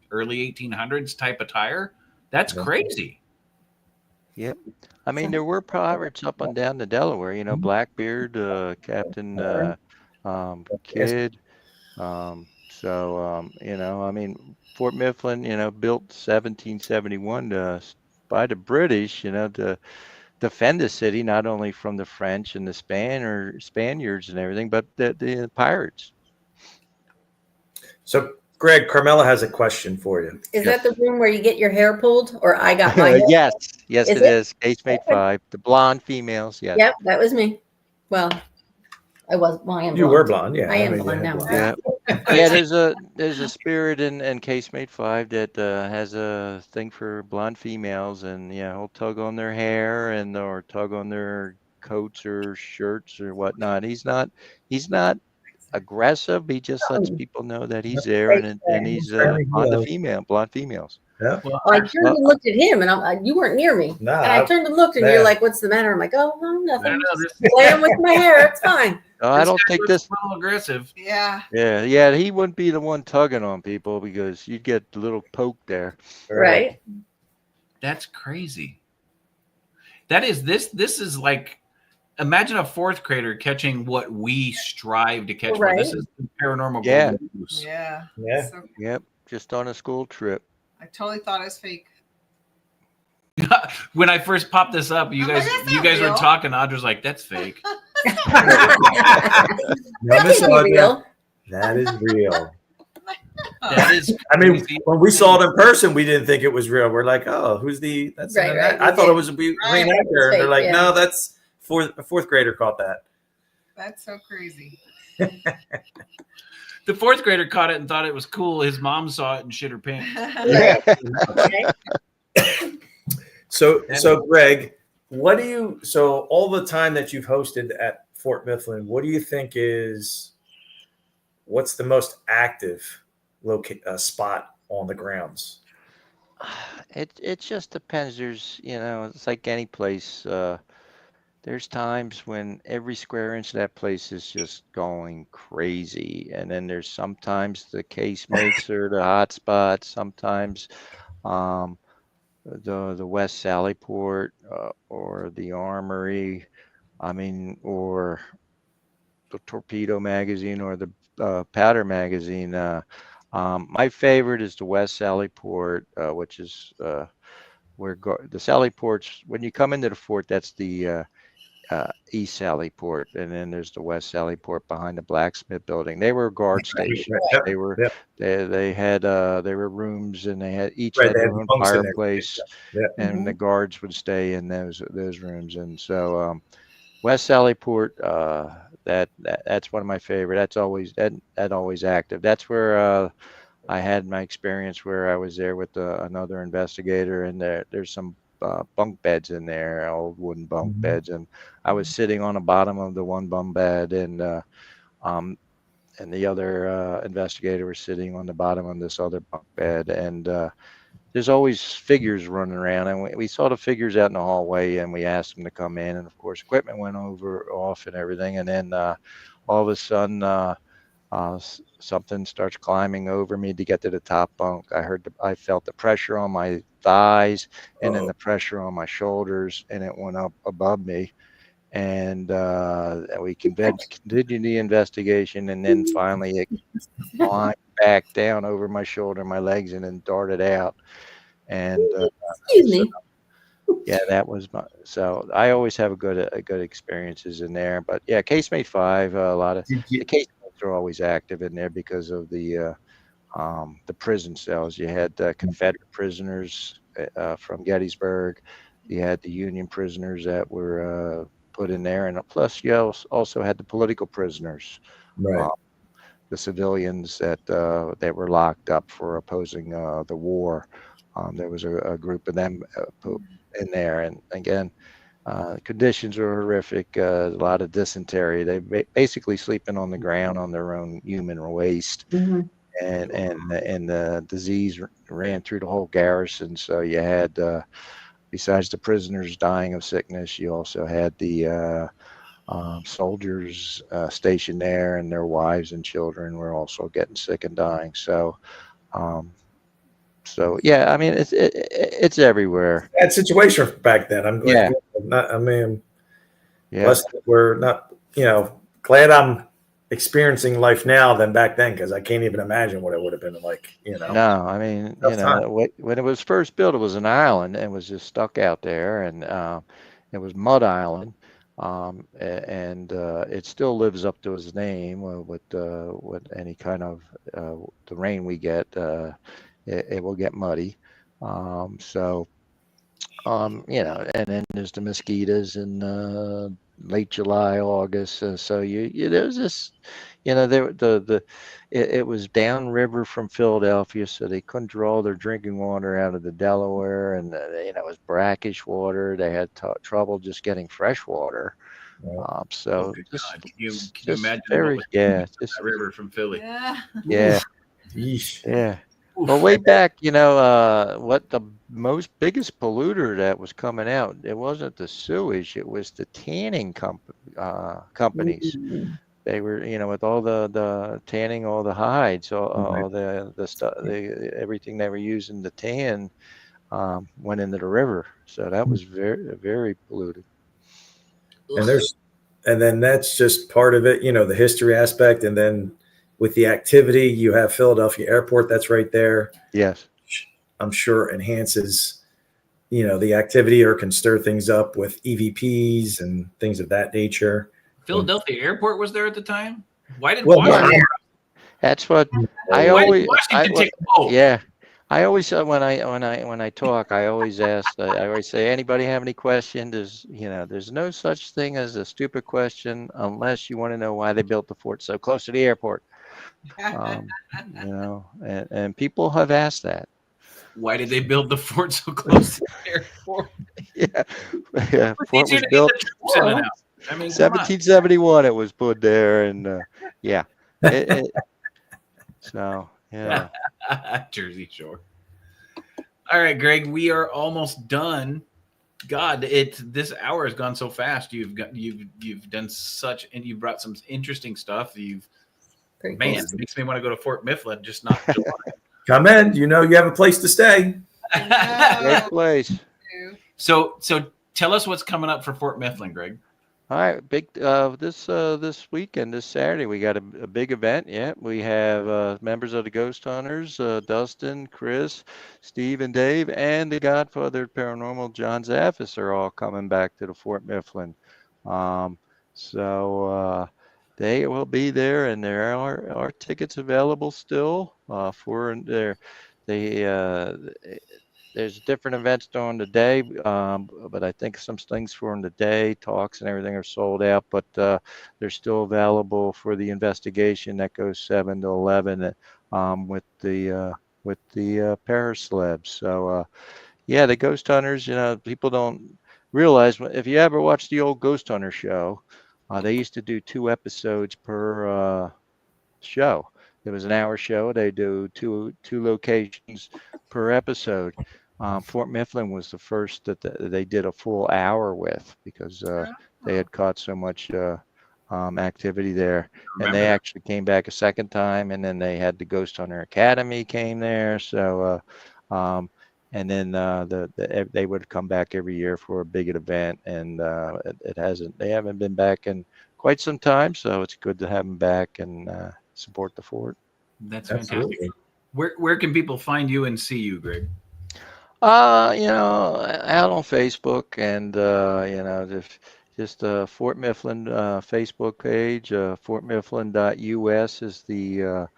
early 1800s type attire. That's Yeah. crazy. Yep. I mean, there were pirates up and down the Delaware. Blackbeard, Captain Kidd. I mean, Fort Mifflin, built 1771 by the British, to defend the city, not only from the French and the Spaniards and everything, but the pirates. So, Greg, Carmela has a question for you. Is that the room where you get your hair pulled, or I got my hair? Yes, Is it it? is. Casemate 5, the blonde females. Yes. Yep, that was me. Well, I was. Well, I am. You blonde. were blonde, yeah. I am mean, blonde yeah, now. Yeah. Yeah, there's a spirit in Casemate 5 that has a thing for blonde females, and he'll tug on their hair or tug on their coats or shirts or whatnot. He's not aggressive. He just lets people know that he's there, and he's on the blonde females. Yeah. Well, I turned and looked at him, and you weren't near me. Nah, and I turned and looked, and yeah. you're like, "What's the matter?" I'm like, "Oh, no, I nothing. don't know. Just playing with my hair. It's fine." I don't think this. a little aggressive. Yeah. Yeah, he wouldn't be the one tugging on people because you'd get a little poke there. Right. That's crazy. That is this is like, imagine a fourth grader catching what we strive to catch. Right. This is the paranormal. Yeah. golden goose. Yeah. Yeah. So, Yep, just on a school trip. I totally thought it was fake. When I first popped this up, you I'm like, guys "That's not were real." talking. Audra's like, "That's fake." No, That Miss can't be Audra, real. that is real. That is. I mean, crazy. when we saw it in person, we didn't think it was real. We're like, "Oh, who's the?" That's Right, right. I thought it was a Right. reenactor, and they're like, Yeah. "No, that's a fourth grader caught that." That's so crazy. The fourth grader caught it and thought it was cool. His mom saw it and shit her pants. Okay. So Greg, so all the time that you've hosted at Fort Mifflin, what do you think what's the most active spot on the grounds? It just depends. There's, it's like any place. There's times when every square inch of that place is just going crazy, and then there's sometimes the casemates are the hot spot. Sometimes um, the West Sallyport or the Armory. I mean, or the Torpedo magazine or the Powder magazine. My favorite is the West Sallyport, which is the Sallyports. When you come into the fort, that's the East Sallyport, and then there's the West Sallyport behind the blacksmith building. They were guard stations. Yep, They were yep. they had there were rooms, and they had each Right, had they their had own bunks in there. fireplace, Yeah. and the guards would stay in those rooms. And so West Sallyport, that's one of my favorite. That's always that always active. That's where I had my experience where I was there with another investigator, and there's some bunk beds in there, old wooden bunk beds, and I was sitting on the bottom of the one bunk bed, and the other investigator was sitting on the bottom of this other bunk bed, and there's always figures running around, and we saw the figures out in the hallway, and we asked them to come in, and of course equipment went off and everything, and then all of a sudden something starts climbing over me to get to the top bunk. I felt the pressure on my thighs, and then the pressure on my shoulders, and it went up above me. And we continued the investigation, and then finally it climbed back down over my shoulder, my legs, and then darted out. And Excuse me. yeah, that was so I always have a good experiences in there. But yeah, Casemate 5, a lot of the casemates are always active in there because of the prison cells. You had Confederate prisoners from Gettysburg. You had the Union prisoners that were put in there, and plus you also had the political prisoners, Right. the civilians that were locked up for opposing the war. There was a group of them in there, and again, conditions were horrific. A lot of dysentery. They basically sleeping on the ground on their own human waste, and the disease ran through the whole garrison. So you had, besides the prisoners dying of sickness, you also had the soldiers stationed there, and their wives and children were also getting sick and dying. So yeah, I mean it's everywhere. Bad situation back then. I'm glad. Yeah. We're not. Glad I'm experiencing life now than back then, because I can't even imagine what it would have been like. No, I mean, when it was first built, it was an island and it was just stuck out there, and it was Mud Island, and it still lives up to its name with any kind of the rain we get. It will get muddy. And then there's the mosquitoes in late July, August. So there's this, it was downriver from Philadelphia, so they couldn't draw their drinking water out of the Delaware, and it was brackish water. They had trouble just getting fresh water. So can you imagine just that river from Philly? Yeah. Yeah. Well, way back, what the biggest polluter that was coming out, it wasn't the sewage, it was the tanning companies. They were, with all the tanning, all the hides, all the stuff, everything they were using to tan went into the river. So that was very, very polluted. And then that's just part of it, the history aspect, and then with the activity, you have Philadelphia Airport that's right there. Yes. I'm sure enhances, the activity, or can stir things up with EVPs and things of that nature. Philadelphia Airport was there at the time. Why did That's what I always. Yeah, I always when I talk, I always ask. I always say, anybody have any questions? There's no such thing as a stupid question unless you want to know why they built the fort so close to the airport. And people have asked that. Why did they build the fort so close to the airport? Yeah. Fort was built. I mean, come on. 1771 it was put there, and yeah. So yeah. Jersey Shore. All right, Greg, we are almost done. God, this hour has gone so fast. You've done such, and you brought some interesting stuff. Very Man, cool. it makes me want to go to Fort Mifflin, just not July. Come in. You know you have a place to stay. Great place. So tell us what's coming up for Fort Mifflin, Greg. All right, big this weekend, this Saturday, we got a big event. Yeah, we have members of the Ghost Hunters, Dustin, Chris, Steve, and Dave, and the Godfather of Paranormal, John Zaffis, are all coming back to the Fort Mifflin. So they will be there, and there are tickets available still for their there's different events during the day, but I think some things for the day, talks and everything are sold out, but they're still available for the investigation that goes 7 to 11 with the paraslabs. So yeah, the Ghost Hunters, people don't realize, if you ever watched the old Ghost Hunter show, they used to do 2 episodes per show. It was an hour show. They do two locations per episode. Fort Mifflin was the first that they did a full hour with, because they had caught so much activity there. And they actually came back a second time, and then they had the Ghost Hunter Academy came there. So and then they would come back every year for a big event, and they haven't been back in quite some time, so it's good to have them back and support the fort. That's Absolutely. fantastic. Where can people find you and see you, Greg? Out on Facebook, and just Fort Mifflin Facebook page. FortMifflin.us is the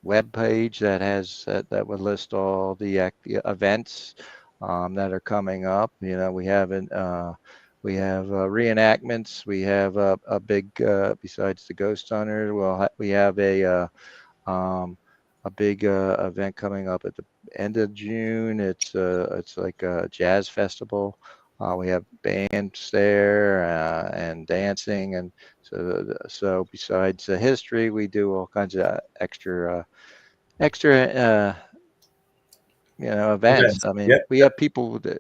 web page that has that would list all the events that are coming up. We have reenactments. We have a big besides the Ghost Hunter. We have a big event coming up at the end of June. It's like a jazz festival. We have bands there and dancing, and so besides the history, we do all kinds of extra events. I mean, we have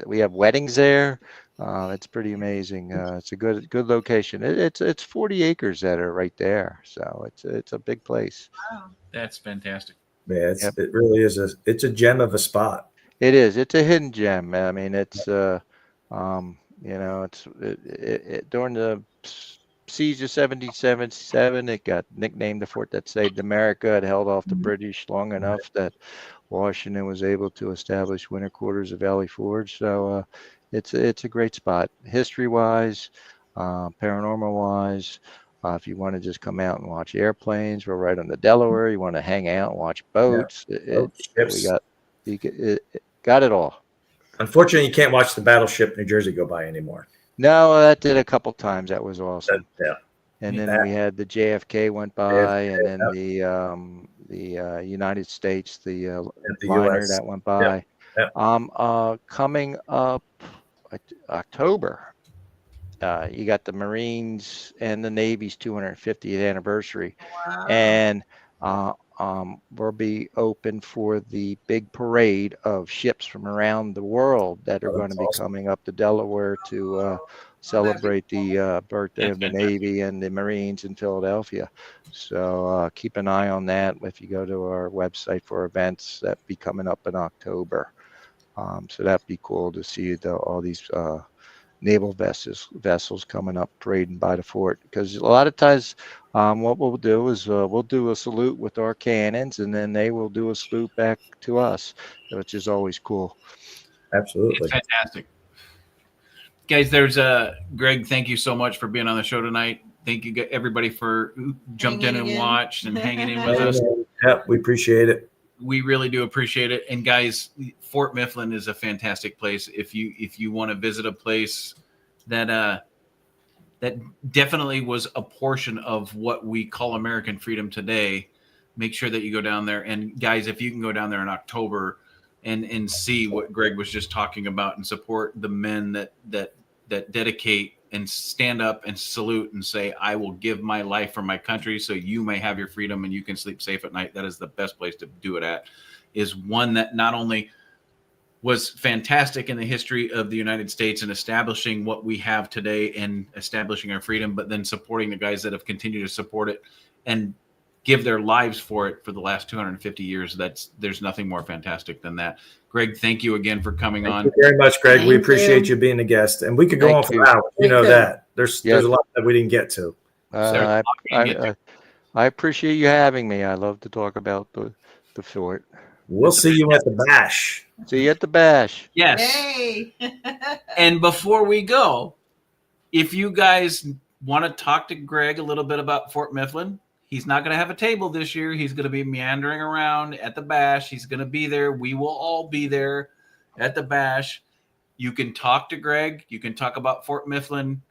we have weddings there. It's pretty amazing. It's a good location. It's 40 acres that are right there, so it's a big place. Wow. That's fantastic. Yeah, it really is. It's a gem of a spot. It is. It's a hidden gem. I mean, it's during the siege of 1777, it got nicknamed the fort that saved America. It held off the British long enough that Washington was able to establish winter quarters at Valley Forge. So it's a great spot, history-wise, paranormal-wise. If you want to just come out and watch airplanes, we're right on the Delaware. You want to hang out and watch boats. Ships. We got it all. Unfortunately, you can't watch the battleship New Jersey go by anymore. No, that did a couple times. That was awesome. Yeah. And then we had the JFK went by, and then the United States, the liner US. that went by. Coming up October, you got the Marines and the Navy's 250th anniversary, and we'll be open for the big parade of ships from around the world that are going to be coming up to Delaware to celebrate the birthday of the Navy and the Marines in Philadelphia. So keep an eye on that if you go to our website for events that be coming up in October. So that'd be cool to see all these naval vessels coming up parading by the fort, because a lot of times what we'll do is we'll do a salute with our cannons, and then they will do a salute back to us, which is always cool. Absolutely. It's fantastic. Guys, Greg, thank you so much for being on the show tonight. Thank you everybody for who jumped in and watched and hanging in with us. Yeah, we appreciate it. We really do appreciate it. And guys, Fort Mifflin is a fantastic place. If you want to visit a place that definitely was a portion of what we call American freedom today, make sure that you go down there. And guys, if you can go down there in October and see what Greg was just talking about and support the men that dedicate and stand up and salute and say, I will give my life for my country so you may have your freedom and you can sleep safe at night. That is the best place to do it at, is one that not only was fantastic in the history of the United States and establishing what we have today and establishing our freedom, but then supporting the guys that have continued to support it and give their lives for it for the last 250 years. There's nothing more fantastic than that. Greg, thank you again for coming on. Thank you very much, Greg. We Thank appreciate you. you being a guest, and we could go Thank on for you. hours. You know could. that. There's Yes. a lot that we didn't get to. I appreciate you having me. I love to talk about the fort. We'll see you at the bash. See you at the bash. Yes. Yay! And before we go, if you guys want to talk to Greg a little bit about Fort Mifflin, he's not going to have a table this year. He's going to be meandering around at the bash. He's going to be there. We will all be there at the bash. You can talk to Greg. You can talk about Fort Mifflin.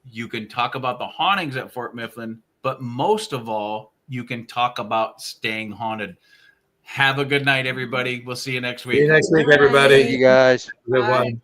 You can talk about the hauntings at Fort Mifflin. But most of all, you can talk about staying haunted. Have a good night, everybody. We'll see you next week. See you next week, everybody. You guys. Good Bye. one.